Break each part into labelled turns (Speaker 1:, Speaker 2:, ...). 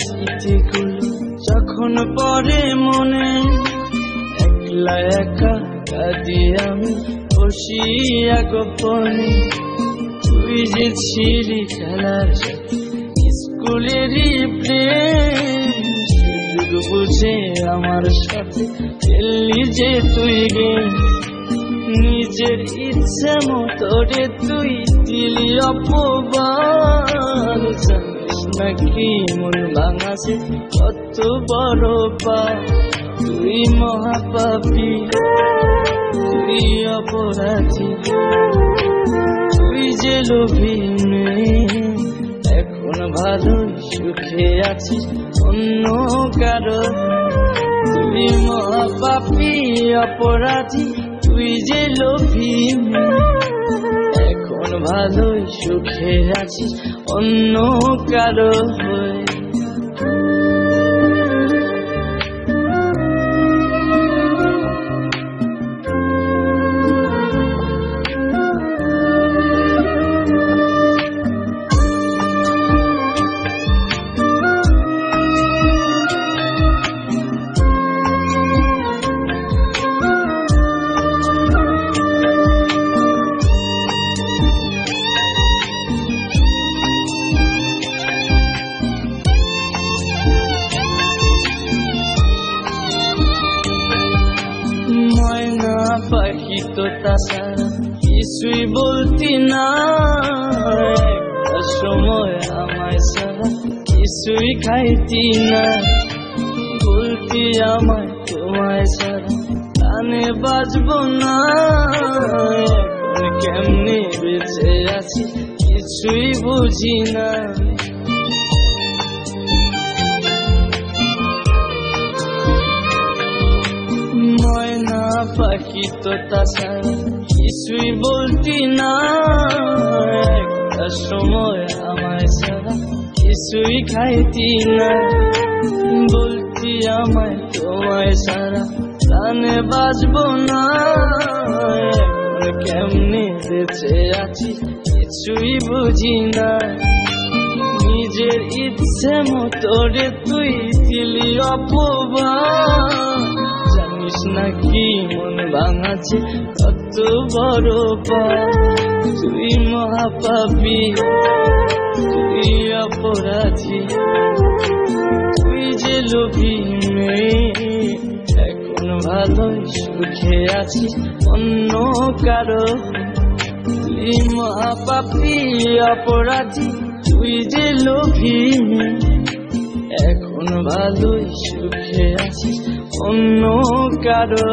Speaker 1: স্মৃতিগুলো যখন পরে মনে, একলা একা কাঁদি আমি বসিয়া গোপনে। তুই যে ছিলি খেলার স্কুলেরই প্রেম, সুযোগ বুঝে আমার সাথে খেললি যে তুই গেম। নিজের ইচ্ছে মতরে তুই দিলি অপবাদ, জানিস নাকি মন ভাঙাছে কত বড় পাপ। তুই মহাপাপী, তুই অপরাধী, তুই যে লোভী মেয়ে, এখন ভালো সুখে আছিস অন্য কারো। তুই মহাপাপী অপরাধী, তুই যে লোভী মেয়ে, এখন ভালো সুখে আছিস অন্য কারো হয়ে। পাখি তো তাছাড়া কিছুই বলতি না, একটা সময় আমায় ছাড়া কিছুই খাইতি না। বলতি আমায় তোমায় ছাড়া কানে বাজবো না, এখন কেমনে বেঁচে আছি কিছুই বুঝি না। পাখি তো তাছাড়া কিছুই বলতি না, একটা সময় আমায় ছাড়া কিছুই খাইতি না। বলতি আমায় তোমায় ছাড়া কানে বাজবো না, এখন কেমনে বেঁচে আছি কিছুই বুঝি না। নিজের ইচ্ছে মতরে তুই দিলি অপবাদ, জানিস নাকি মন ভাঙাছে কত বড় পাপ। তুই মহাপাপী, তুই অপরাধী, তুই যে লোভী মেয়ে, এখন ভালো সুখে আছিস অন্য কারো। তুই মহাপাপী অপরাধী, তুই যে লোভী মেয়ে, এখন ভালোই সুখে আছিস অন্য কারো।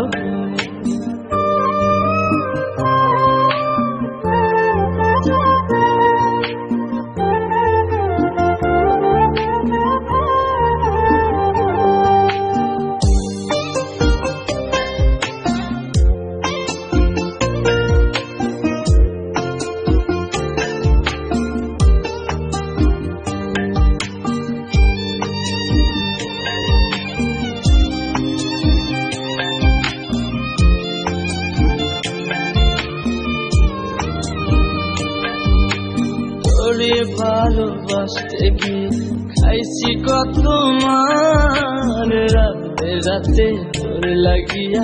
Speaker 1: তোরে ভালোবাসতে গিয়ে খাইছি কত মার, রাতে রাতে তোর লাগিয়া